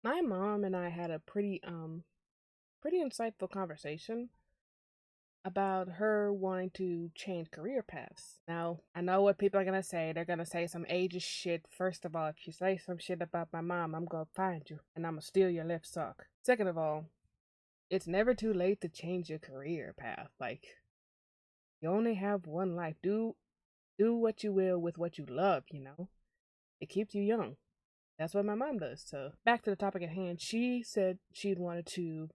My mom and I had a pretty insightful conversation about her wanting to change career paths. Now, I know what people are gonna say. They're gonna say some ageist shit. First of all, if you say some shit about my mom, I'm gonna find you and I'm gonna steal your left sock. Second of all, it's never too late to change your career path. Like, you only have one life. Do what you will with what you love, you know? It keeps you young. That's what my mom does. So back to the topic at hand, she said she'd wanted to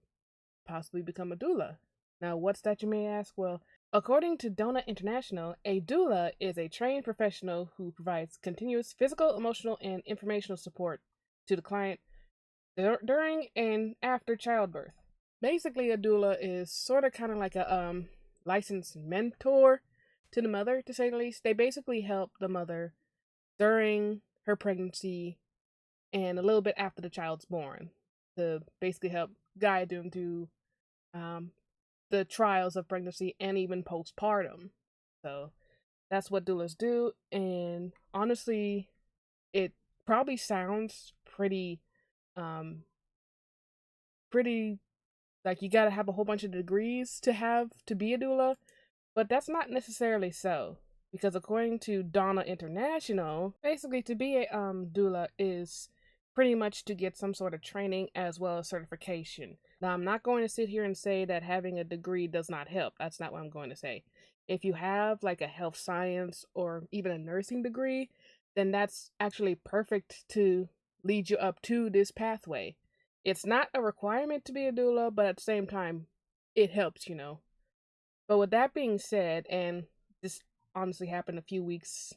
possibly become a doula. Now, what's that, you may ask? Well, according to Dona International, a doula is a trained professional who provides continuous physical, emotional, and informational support to the client during and after childbirth. Basically, a doula is sort of kind of like a licensed mentor to the mother, to say the least. They basically help the mother during her pregnancy and a little bit after the child's born to basically help guide them through um, the trials of pregnancy and even postpartum. So that's what doulas do. And honestly, it probably sounds um, pretty like you got to have a whole bunch of degrees to be a doula, but that's not necessarily so. Because according to Donna International, basically to be a doula is pretty much to get some sort of training as well as certification. Now, I'm not going to sit here and say that having a degree does not help. That's not what I'm going to say. If you have like a health science or even a nursing degree, then that's actually perfect to lead you up to this pathway. It's not a requirement to be a doula, but at the same time, it helps, you know. But with that being said, and this honestly happened not a few weeks,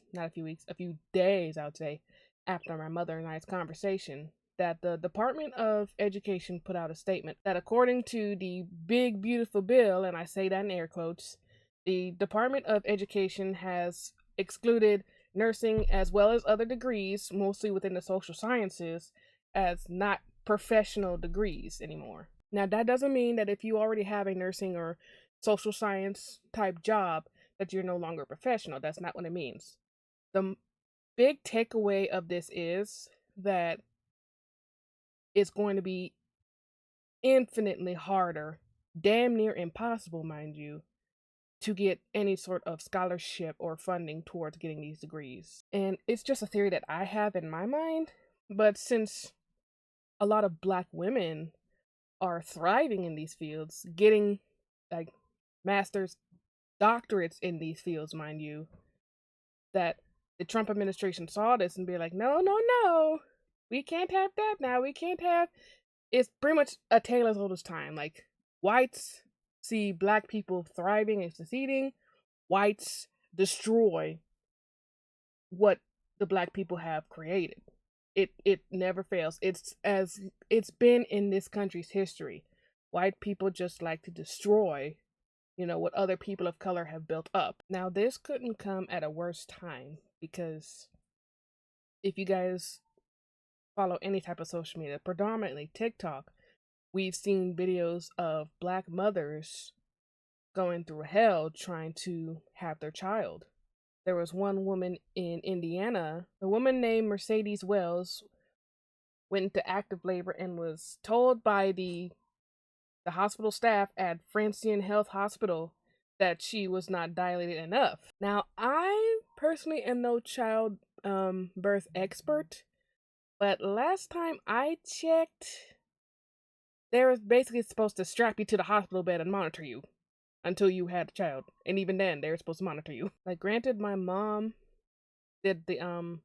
a few days, I would say, after my mother and I's conversation, that the Department of Education put out a statement that according to the big, beautiful bill, and I say that in air quotes, the Department of Education has excluded nursing as well as other degrees, mostly within the social sciences, as not professional degrees anymore. Now, that doesn't mean that if you already have a nursing or social science type job that you're no longer a professional. That's not what it means. The big takeaway of this is that it's going to be infinitely harder, damn near impossible, mind you, to get any sort of scholarship or funding towards getting these degrees. And it's just a theory that I have in my mind, but since a lot of black women are thriving in these fields, getting like masters, doctorates in these fields, mind you, that the Trump administration saw this and be like, no, no, no, we can't have that now. We can't have. It's pretty much a tale as old as time. Like whites see black people thriving and succeeding, whites destroy what the black people have created. It never fails. It's been in this country's history. White people just like to destroy, what other people of color have built up. Now, this couldn't come at a worse time because if you guys follow any type of social media, predominantly TikTok, we've seen videos of black mothers going through hell trying to have their child. There was one woman in Indiana, a woman named Mercedes Wells, went into active labor and was told by the hospital staff at Francian Health Hospital that she was not dilated enough. Now, I personally am no child birth expert, but last time I checked, they were basically supposed to strap you to the hospital bed and monitor you until you had a child. And even then, they were supposed to monitor you. Like, granted, my mom did the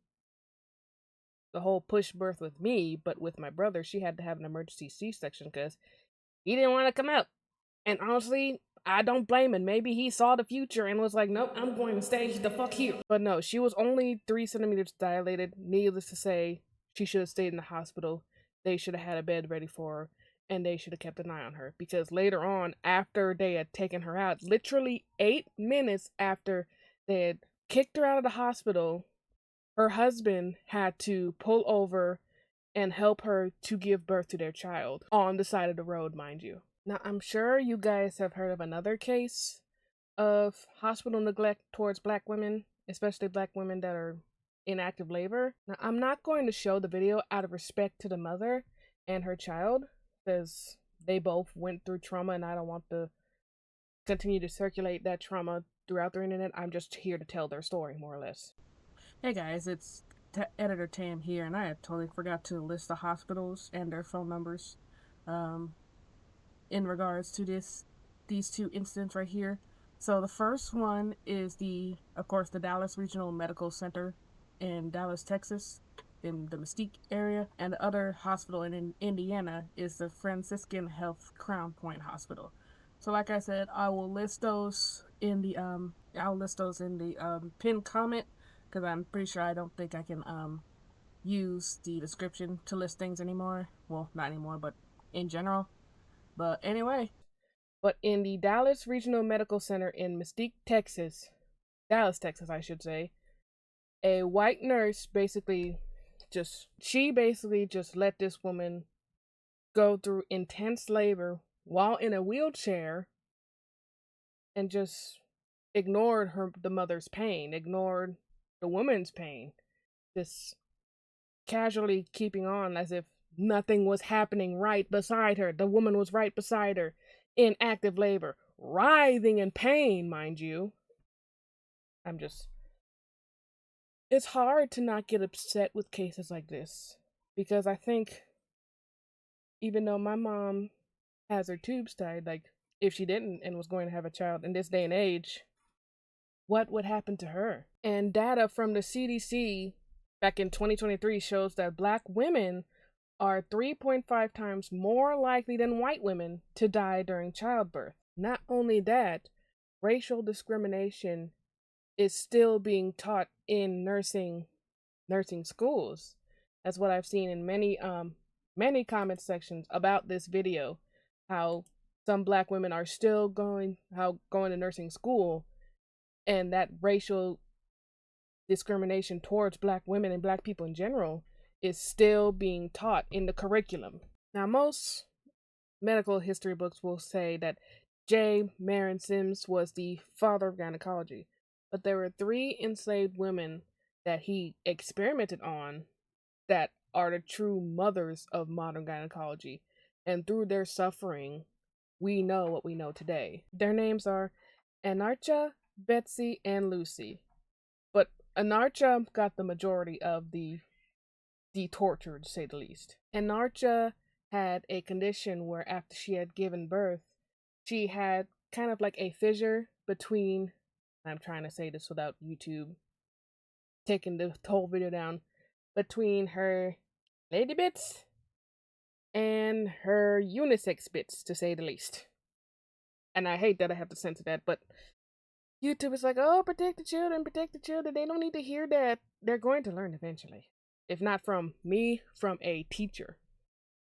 whole push birth with me, but with my brother, she had to have an emergency C-section because he didn't want to come out. And honestly, I don't blame him. Maybe he saw the future and was like, nope, I'm going to stay the fuck here. But no, she was only 3 centimeters dilated. Needless to say, she should have stayed in the hospital. They should have had a bed ready for her. And they should have kept an eye on her. Because later on, after they had taken her out, literally 8 minutes after they had kicked her out of the hospital, her husband had to pull over and help her to give birth to their child on the side of the road, mind you. Now, I'm sure you guys have heard of another case of hospital neglect towards black women, especially black women that are in active labor. Now, I'm not going to show the video out of respect to the mother and her child, because they both went through trauma, and I don't want to continue to circulate that trauma throughout the internet. I'm just here to tell their story, more or less. Hey guys, it's Editor Tam here, and I had totally forgot to list the hospitals and their phone numbers um, in regards to these two incidents right here. So the first one is of course, the Dallas Regional Medical Center in Dallas, Texas, in the Mesquite area, and the other hospital in Indiana is the Franciscan Health Crown Point Hospital. So, like I said, I'll list those in the pinned comment because I'm pretty sure I don't think I can use the description to list things anymore. Well, not anymore, but in general. But anyway, But in the Dallas Regional Medical Center in Mesquite, Texas, Dallas, Texas, I should say, a white nurse basically just let this woman go through intense labor while in a wheelchair and just ignored the mother's pain, ignored the woman's pain, just casually keeping on as if nothing was happening right beside her. The woman was right beside her in active labor, writhing in pain, mind you. I'm just It's hard to not get upset with cases like this because I think even though my mom has her tubes tied, like if she didn't and was going to have a child in this day and age, what would happen to her? And data from the CDC back in 2023 shows that black women are 3.5 times more likely than white women to die during childbirth. Not only that, racial discrimination is still being taught in nursing schools. That's what I've seen in many comment sections about this video, how some black women are still going to nursing school, and that racial discrimination towards black women and black people in general is still being taught in the curriculum. Now, most medical history books will say that J. Marion Sims was the father of gynecology, but there were three enslaved women that he experimented on that are the true mothers of modern gynecology, and through their suffering, we know what we know today. Their names are Anarcha, Betsy, and Lucy. But Anarcha got the majority of the torture, to say the least. Anarcha had a condition where after she had given birth, she had kind of like a fissure between, I'm trying to say this without YouTube taking the whole video down, between her lady bits and her unisex bits, to say the least. And I hate that I have to censor that, but YouTube is like, oh, protect the children, protect the children. They don't need to hear that. They're going to learn eventually. If not from me, from a teacher,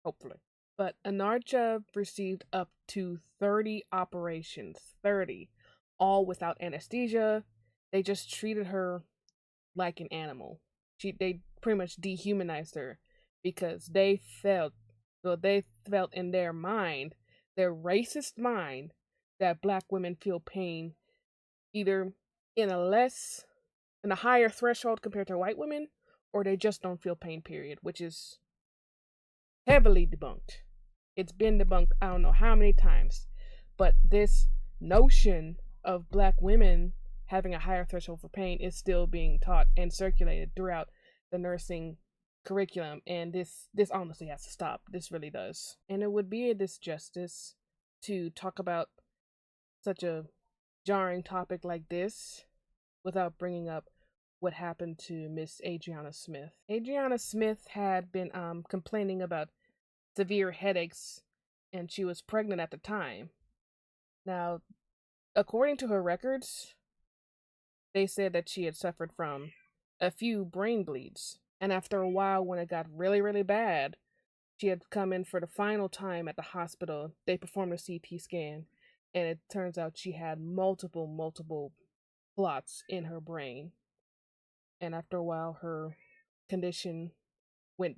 hopefully. But Anarcha received up to 30 operations, 30, all without anesthesia. They just treated her like an animal. They pretty much dehumanized her because they felt in their mind, their racist mind, that black women feel pain either in a less in a higher threshold compared to white women, or they just don't feel pain, period, which is heavily debunked. It's been debunked I don't know how many times. But this notion of black women having a higher threshold for pain is still being taught and circulated throughout the nursing curriculum, and this honestly has to stop. This really does. And it would be a disjustice to talk about such a jarring topic like this without bringing up what happened to Miss Adriana Smith. Adriana Smith had been complaining about severe headaches, and she was pregnant at the time. Now, according to her records, they said that she had suffered from a few brain bleeds. And after a while, when it got really, really bad, she had come in for the final time at the hospital. They performed a CT scan, and it turns out she had multiple clots in her brain. And after a while, her condition went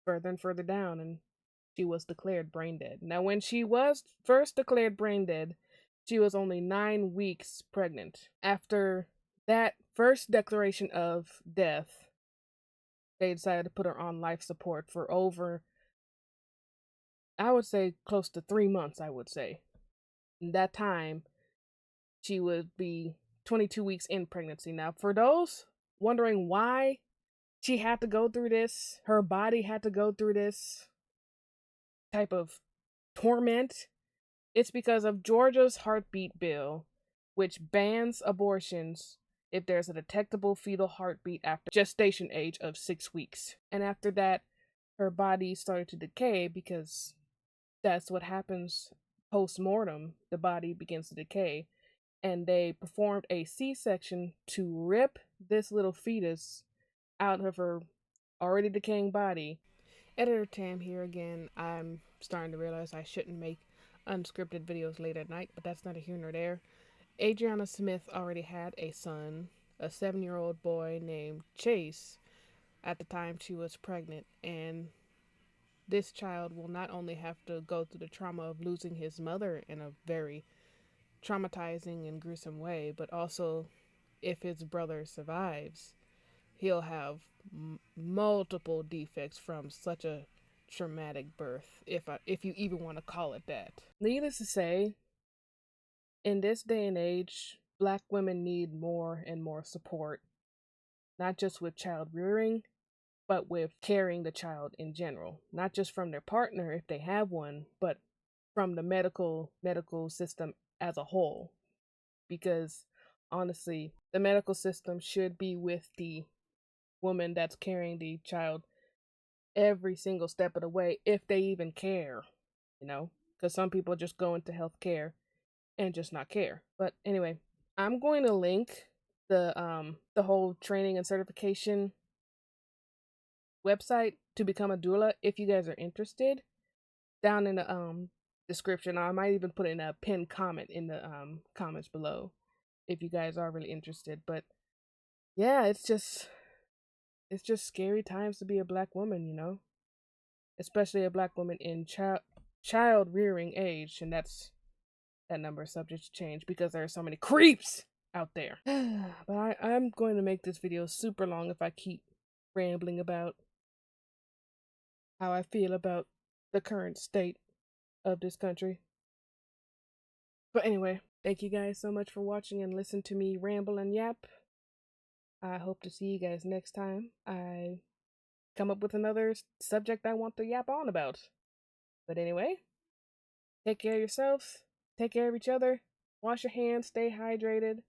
further and further down, and she was declared brain dead. Now, when she was first declared brain dead, she was only 9 weeks pregnant. After that first declaration of death, they decided to put her on life support for over I would say close to 3 months, I would say. In that time, she would be 22 weeks in pregnancy. Now, for those wondering why she had to go through this, her body had to go through this type of torment, it's because of Georgia's heartbeat bill, which bans abortions if there's a detectable fetal heartbeat after gestation age of 6 weeks. And after that, her body started to decay because that's what happens post mortem. The body begins to decay. And they performed a C section to rip this little fetus out of her already decaying body. Editor Tam here again. I'm starting to realize I shouldn't make unscripted videos late at night, but that's neither here nor there. Adriana Smith already had a son, a 7-year-old boy named Chase, at the time she was pregnant, and this child will not only have to go through the trauma of losing his mother in a very traumatizing and gruesome way, but also if his brother survives, he'll have multiple defects from such a traumatic birth, if you even want to call it that. Needless to say, in this day and age, Black women need more and more support, not just with child rearing, but with carrying the child in general, not just from their partner if they have one, but from the medical system as a whole. Because honestly, the medical system should be with the woman that's carrying the child every single step of the way, if they even care, you know? Because some people just go into healthcare and just not care. But anyway, I'm going to link the whole training and certification website to become a doula if you guys are interested down in the description. I might even put in a pinned comment in the comments below if you guys are really interested. But yeah, it's just scary times to be a Black woman, you know, especially a Black woman in child rearing age, and that number is subject to change because there are so many creeps out there. But I'm going to make this video super long if I keep rambling about how I feel about the current state of this country. But anyway, thank you guys so much for watching and listen to me ramble and yap. I hope to see you guys next time I come up with another subject I want to yap on about. But anyway, take care of yourselves, take care of each other, wash your hands, stay hydrated,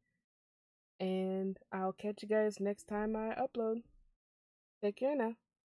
and I'll catch you guys next time I upload. Take care now.